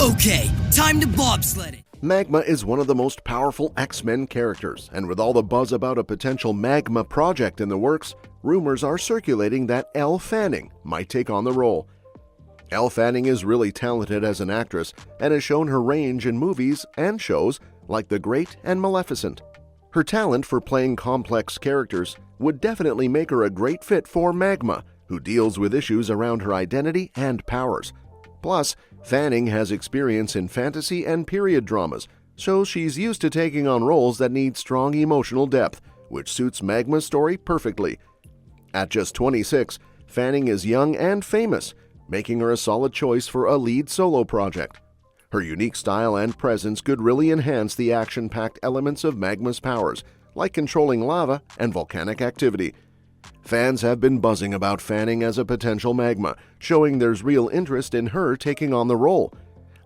Okay, time to bobsled it. Magma is one of the most powerful X-Men characters, and with all the buzz about a potential Magma project in the works, rumors are circulating that Elle Fanning might take on the role. Elle Fanning is really talented as an actress and has shown her range in movies and shows like The Great and Maleficent. Her talent for playing complex characters would definitely make her a great fit for Magma, who deals with issues around her identity and powers. Plus, Fanning has experience in fantasy and period dramas, so she's used to taking on roles that need strong emotional depth, which suits Magma's story perfectly. At just 26, Fanning is young and famous, making her a solid choice for a lead solo project. Her unique style and presence could really enhance the action-packed elements of Magma's powers, like controlling lava and volcanic activity. Fans have been buzzing about Fanning as a potential Magma, showing there's real interest in her taking on the role.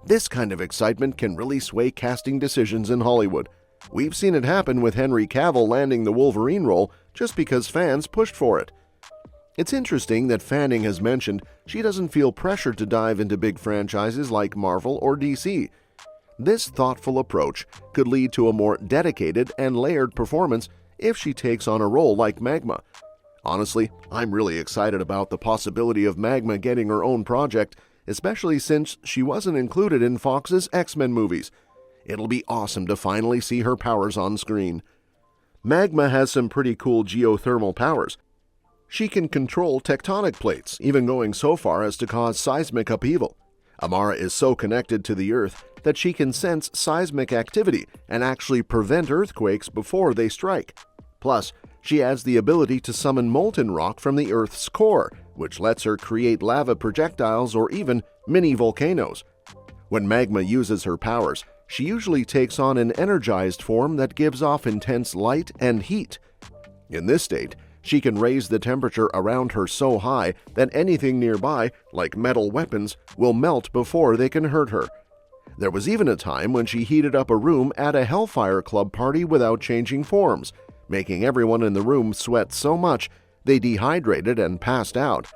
This kind of excitement can really sway casting decisions in Hollywood. We've seen it happen with Henry Cavill landing the Wolverine role just because fans pushed for it. It's interesting that Fanning has mentioned she doesn't feel pressured to dive into big franchises like Marvel or DC. This thoughtful approach could lead to a more dedicated and layered performance if she takes on a role like Magma. Honestly, I'm really excited about the possibility of Magma getting her own project, especially since she wasn't included in Fox's X-Men movies. It'll be awesome to finally see her powers on screen. Magma has some pretty cool geothermal powers. She can control tectonic plates, even going so far as to cause seismic upheaval. Amara is so connected to the Earth that she can sense seismic activity and actually prevent earthquakes before they strike. Plus, she has the ability to summon molten rock from the Earth's core, which lets her create lava projectiles or even mini volcanoes. When Magma uses her powers, she usually takes on an energized form that gives off intense light and heat. In this state, she can raise the temperature around her so high that anything nearby, like metal weapons, will melt before they can hurt her. There was even a time when she heated up a room at a Hellfire Club party without changing forms, making everyone in the room sweat so much they dehydrated and passed out.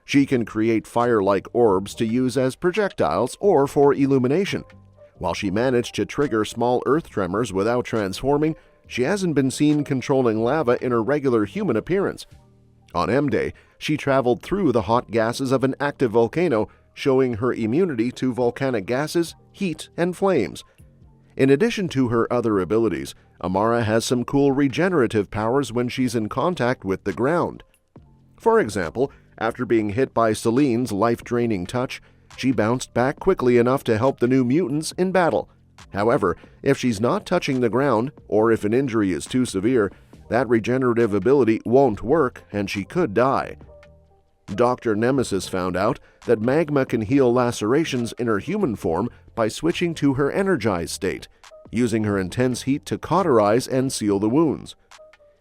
She can create fire-like orbs to use as projectiles or for illumination. While she managed to trigger small earth tremors without transforming, she hasn't been seen controlling lava in her regular human appearance. On M-Day, she traveled through the hot gases of an active volcano, showing her immunity to volcanic gases, heat, and flames. In addition to her other abilities, Amara has some cool regenerative powers when she's in contact with the ground. For example, after being hit by Selene's life-draining touch, she bounced back quickly enough to help the new mutants in battle. However, if she's not touching the ground, or if an injury is too severe, that regenerative ability won't work and she could die. Dr. Nemesis found out that Magma can heal lacerations in her human form by switching to her energized state, using her intense heat to cauterize and seal the wounds.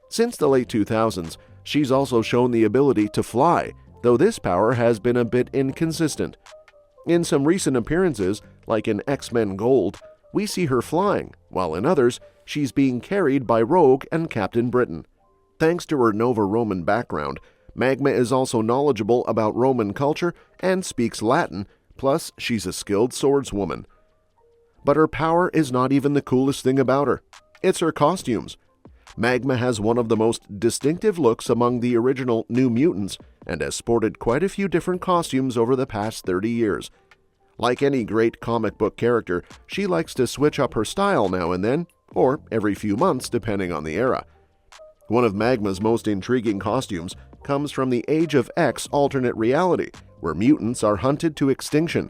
Since the late 2000s, she's also shown the ability to fly, though this power has been a bit inconsistent. In some recent appearances, like in X-Men Gold, we see her flying, while in others, she's being carried by Rogue and Captain Britain. Thanks to her Nova-Roman background, Magma is also knowledgeable about Roman culture and speaks Latin, plus she's a skilled swordswoman. But her power is not even the coolest thing about her. It's her costumes. Magma has one of the most distinctive looks among the original New Mutants and has sported quite a few different costumes over the past 30 years. Like any great comic book character, she likes to switch up her style now and then, or every few months depending on the era. One of Magma's most intriguing costumes comes from the Age of X alternate reality, where mutants are hunted to extinction.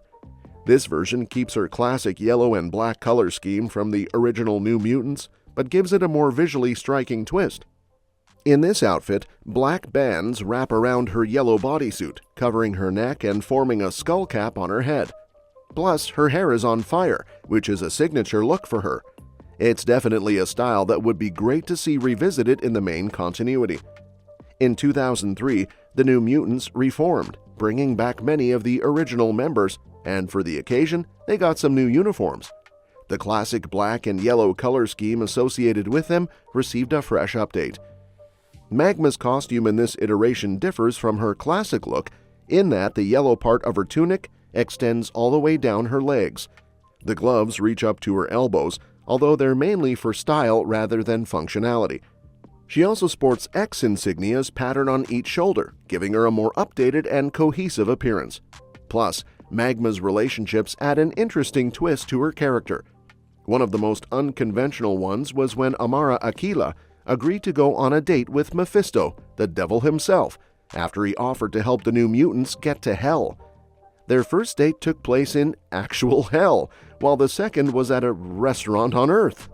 This version keeps her classic yellow and black color scheme from the original New Mutants, but gives it a more visually striking twist. In this outfit, black bands wrap around her yellow bodysuit, covering her neck and forming a skull cap on her head. Plus, her hair is on fire, which is a signature look for her. It's definitely a style that would be great to see revisited in the main continuity. In 2003, the New Mutants reformed, bringing back many of the original members, and for the occasion, they got some new uniforms. The classic black and yellow color scheme associated with them received a fresh update. Magma's costume in this iteration differs from her classic look in that the yellow part of her tunic extends all the way down her legs. The gloves reach up to her elbows, although they're mainly for style rather than functionality. She also sports X insignias patterned on each shoulder, giving her a more updated and cohesive appearance. Plus, Magma's relationships add an interesting twist to her character. One of the most unconventional ones was when Amara Aquilla agreed to go on a date with Mephisto, the devil himself, after he offered to help the New Mutants get to Hell. Their first date took place in actual Hell, while the second was at a restaurant on Earth.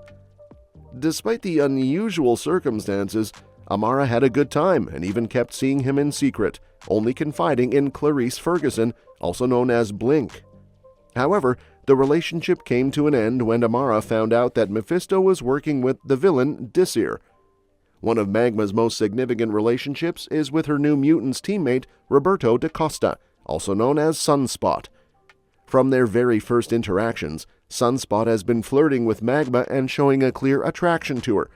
Despite the unusual circumstances, Amara had a good time and even kept seeing him in secret, only confiding in Clarice Ferguson, also known as Blink. However, the relationship came to an end when Amara found out that Mephisto was working with the villain Disir. One of Magma's most significant relationships is with her New Mutants teammate Roberto da Costa, also known as Sunspot. From their very first interactions, Sunspot has been flirting with Magma and showing a clear attraction to her.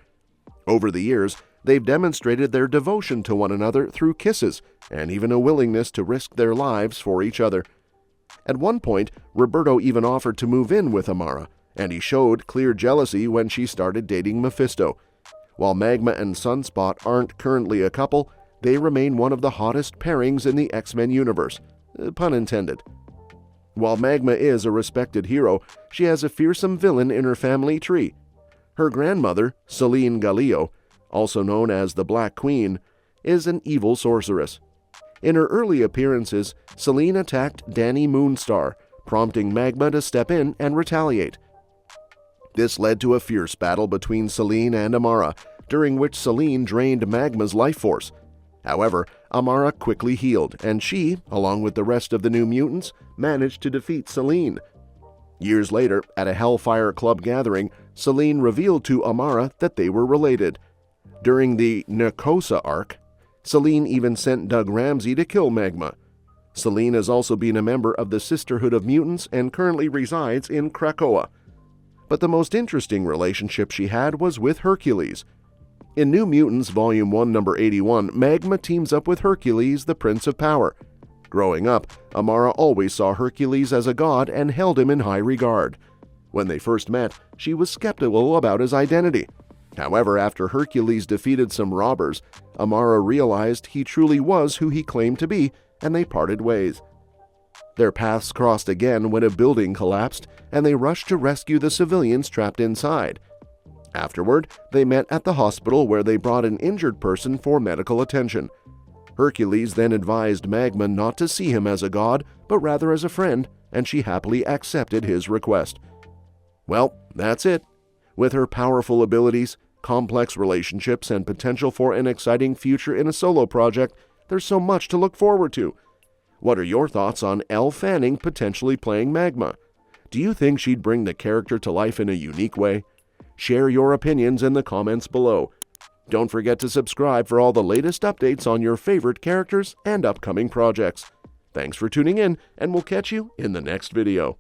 Over the years, they've demonstrated their devotion to one another through kisses and even a willingness to risk their lives for each other. At one point, Roberto even offered to move in with Amara, and he showed clear jealousy when she started dating Mephisto. While Magma and Sunspot aren't currently a couple, they remain one of the hottest pairings in the X-Men universe. Pun intended. While Magma is a respected hero, she has a fearsome villain in her family tree. Her grandmother, Selene Gallio, also known as the Black Queen, is an evil sorceress. In her early appearances, Selene attacked Danny Moonstar, prompting Magma to step in and retaliate. This led to a fierce battle between Selene and Amara, during which Selene drained Magma's life force. However, Amara quickly healed, and she, along with the rest of the New Mutants, managed to defeat Selene. Years later, at a Hellfire Club gathering, Selene revealed to Amara that they were related. During the Narcosa arc, Selene even sent Doug Ramsey to kill Magma. Selene has also been a member of the Sisterhood of Mutants and currently resides in Krakoa. But the most interesting relationship she had was with Hercules. In New Mutants Volume 1, number 81, Magma teams up with Hercules, the Prince of Power. Growing up, Amara always saw Hercules as a god and held him in high regard. When they first met, she was skeptical about his identity. However, after Hercules defeated some robbers, Amara realized he truly was who he claimed to be, and they parted ways. Their paths crossed again when a building collapsed, and they rushed to rescue the civilians trapped inside. Afterward, they met at the hospital where they brought an injured person for medical attention. Hercules then advised Magma not to see him as a god, but rather as a friend, and she happily accepted his request. Well, that's it. With her powerful abilities, complex relationships, and potential for an exciting future in a solo project, there's so much to look forward to. What are your thoughts on Elle Fanning potentially playing Magma? Do you think she'd bring the character to life in a unique way? Share your opinions in the comments below. Don't forget to subscribe for all the latest updates on your favorite characters and upcoming projects. Thanks for tuning in, and we'll catch you in the next video.